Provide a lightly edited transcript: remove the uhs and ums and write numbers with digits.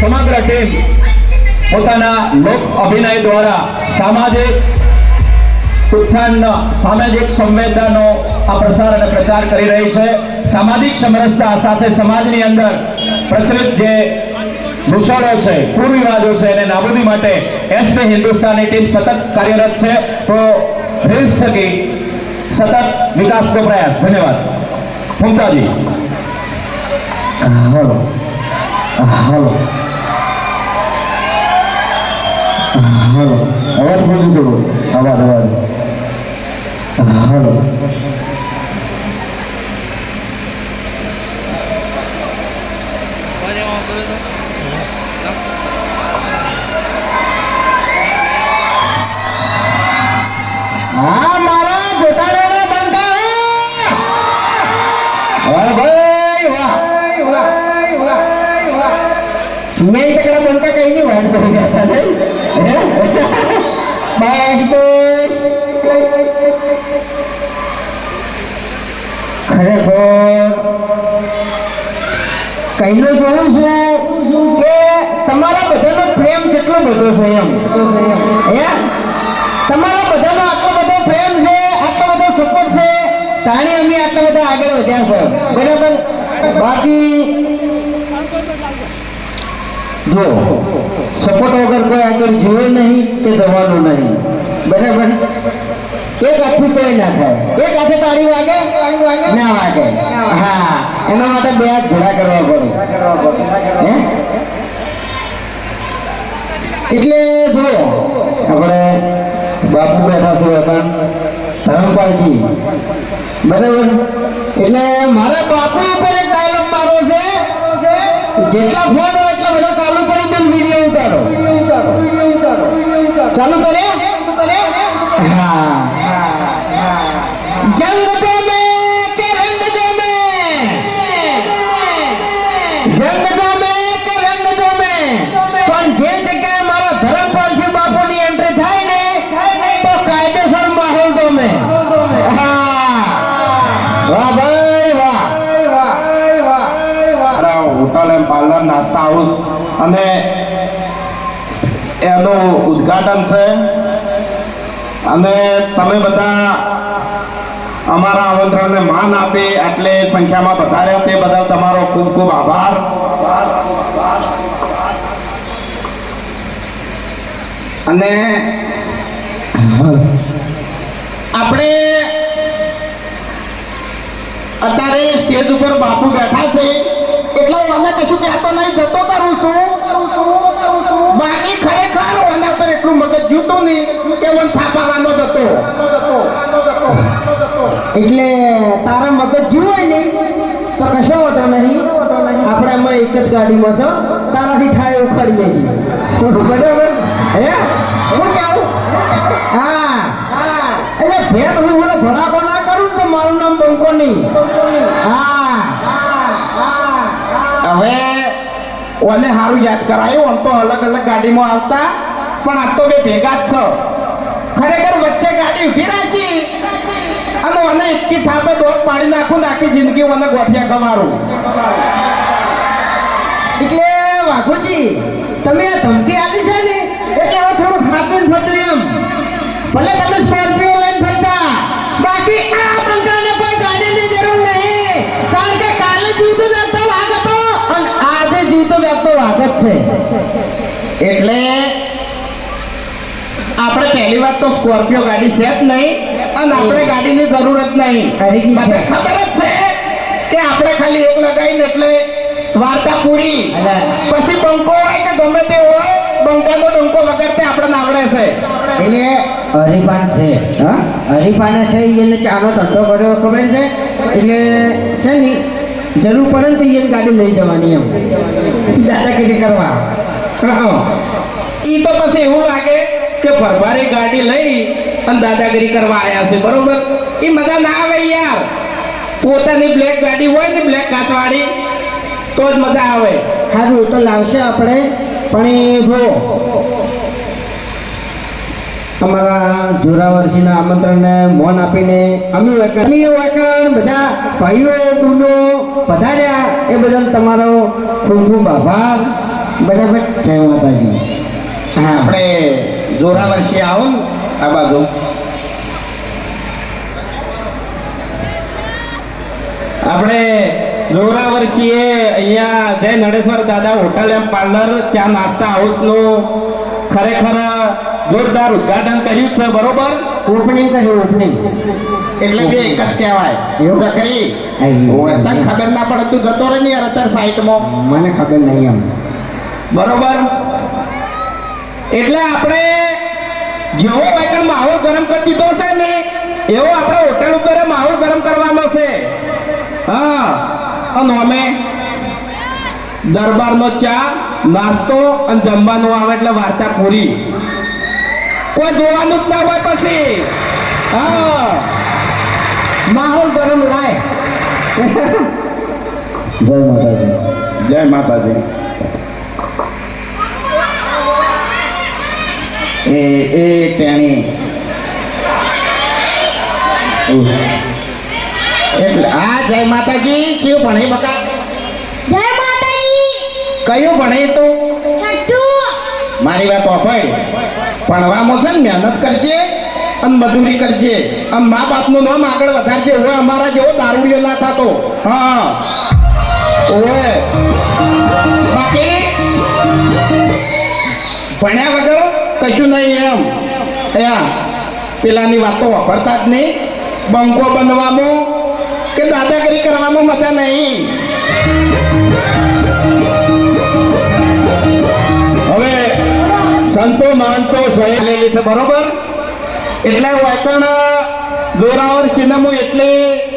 સમગ્ર ટીમ પોતાના લોક અભિનય દ્વારા સામાજિક ઉત્થાન સામાજિક સંવેદનાનો આ પ્રસાર અને પ્રચાર કરી રહી છે। સામાજિક સમરસતા સાથે સમાજની અંદર પ્રચલિત જે દૂષણો છે, કુરિવાજો છે, એને નાબૂદી માટે એસપી હિન્દુસ્તાની ટીમ સતત કાર્યરત છે। તો રીલ્સ થકી સતત વિકાસનો પ્રયાસ। ધન્યવાદ। મમતાજી હાલો હાલો હાલો અવાજ બોલી દો, અવાજ હાલો હા મારા ગોટાળાના બંકા વાહ ભાઈ વાહ મેં તકડા બંકા કઈ ની વાત કરી ગયા હતા બસ બસ ખરેખર કહીને જોઉં છું કે તમારા બધાનો પ્રેમ કેટલો બધો છે એમ તમારા બધાનો આટલો બધો પ્રેમ છે, આટલો બધો સપોર્ટ છે, તાણે અમે આટલા બધા આગળ વધ્યા છે બરાબર। બાકી જો સપોર્ટ વગર કોઈ આગળ જીવે નહીં કે જવાનું નહીં બરાબર। એક હાથથી કોઈ ના થાય, એક હાથે તાળી વાગે ના વાગે, હા એના માટે બે હાથ ઘોડા કરવા પડે એટલે જો આપણે બાપુ બેઠા છો ધરમપાલજી બરાબર। એટલે મારા બાપુ ઉપર એક ડાયલોગ મારો છે, જેટલા ફોન હોય એટલા બધા ચાલુ કરી દો, વિડીયો ઉતારો। ચાલુ કરે હા જંગ દો મેં કે રંગ દો મેં, જંગ દો મેં કે રંગ દો મેં, પણ જે જગ્યાએ મારા ધરમપાલજી બાપુની એન્ટ્રી થાય ને તો કાયદેસર માહોલ દો મેં। હા વાહ ભાઈ વાહ। હોટલ એન્ડ પાર્લર નાસ્તા હાઉસ અને એનું ઉદ્ઘાટન છે અને તમે બધા અમારા આમંત્રણને માન આપી આટલી સંખ્યામાં પધાર્યા તે બદલ તમારો ખૂબ ખૂબ આભાર। અને આપણે અત્યારે સ્ટેજ ઉપર બાપુ બેઠા છે એટલે હું આને કશું કહેતો નહીં, જતો કરું છું। બાકી ખરેખર ઓના પર એટલું મગજ જૂતું નહીં કે ઓન થાપાવાનો જ હતો, એટલે તારા મગજ જીવાય નહીં તો કશો વાંધો નહીં, આપણે એમાં એક જ ગાડીમાં છો, તારાથી થાય એવું ખરી લઈએ બરાબર હે હું કહું હા એટલે ભેટ હું ભડાકો ના કરું તો મારું નામ બંકો નહીં। હા હવે ઓને સારું યાદ કરાયું, આમ તો અલગ અલગ ગાડીમાં આવતા પણ આ તો બે ભેગા જ છો। ખરેખર વચ્ચે ગાડી ઊભી રાખી અને ઓને એટલી થાપે દોર પાડી નાખું ને આખી જિંદગી ઓને ગોઠિયા ખવારું। એટલે વાઘુજી તમે આ ધમકી આલી છે ને એટલે હવે થોડું ખાતું ફરતું એમ, ભલે તમે સ્કોર્પિયો લઈને ફરતા, બાકી આ બંકાને કોઈ ગાડીની જરૂર નહીં, કારણ કે કાલે જીવતો જાગતો વાઘ હતો અને આજે જીવતો જાગતો વાઘ જ છે। એટલે આપણે પહેલી વાત તો સ્કોર્પિયો ગાડી છે જ નહીં અને આપણે ગાડીની જરૂર જ નહીં। મને ખબર જ છે કે આપણે ખાલી એક લગાવીને એટલે વાર્તા પૂરી, પછી બંકો હોય કે ગમે તે હોય બંકાનો ડંકો વગાડતે આપણે આવડે છે। એટલે હરીફાન છે, હા હરીફાને છે એને ચાનો ધંધો કર્યો ખબર છે, એટલે છે ને જરૂર પડે ને તો એને ગાડી લઈ જવાની એમ દાદાગીરી કરવા। એ તો પછી એવું લાગે કે ભરભારી ગાડી લઈ અને દાદાગીરી કરવા આવ્યા છે બરોબર, એ મજા ના આવે યાર। પોતાની બ્લેક ગાડી હોય ને બ્લેક કાચવાળી તો જ મજા આવે। સારું એ તો લાવશે આપણે, પણ એ જો અમારા જોરાવરસિંહના આમંત્રણને મોન આપીને અમે વાકણ બધા ભાઈઓ બહેનો પધાર્યા એ બદલ તમારો ખૂબ ખૂબ આભાર બરાબર. જય માતાજી. હા આપણે જોરાવર્ષી આવો ને આ બાજુ. આપણે જોરાવર્ષીએ અહીંયા જય નડેશ્વર દાદા હોટલ એમ પાર્લર ચા નાસ્તા હાઉસનું ખરેખર જોરદાર ઉદ્ઘાટન કર્યું છે, બરોબર? ઓપનિંગ કર્યું, ઓપનિંગ. એટલે બે એક જ કહેવાય. એવું? ચકરી હા. ઓય, તને ખબર ના પડે તું જતો રહે ને યાર અત્યારે સાઈડમાં. મને ખબર નહીં એમ. બરોબર. એટલે આપણે જેવો વાયકલ માહોલ ગરમ કરી દીધો છે ને એવો આપણે હોટલ ઉપર માહોલ ગરમ કરવાનો છે. હા, અને અમે દરબારનો ચા નાસ્તો અને જમવાનું આવે એટલે વાર્તા પૂરી. કોઈ જોવાનું જ ના હોય પછી. હા, માહોલ ગરમ લાય. જય માતાજી. જય માતાજી. એ ટેણી એટલે હા જય માતાજી. કયું ભણે બકા? જય માતાજી. કયું ભણે તું? છઠ્ઠું. મારી વાત સાંભળ. ભણવામાં છે ને મહેનત કરજે અને મજૂરી કરજે અને મા બાપનું નામ આગળ વધારજે. હવે અમારા જેવો દારૂડિયો ના થતો. હા ઓવે બાકી ભણ્યા વગર કશું નહીં એમ. પેલાની વાતો વાપરતા જ નહીં. બંકો બનવામાં કે દાદાગીરી કરવામાં મજા નહીં. હવે સંતો મહંતો સ્વયં લેલી છે, બરોબર? એટલે વાયકણ જોરાવર સિનેમો એટલે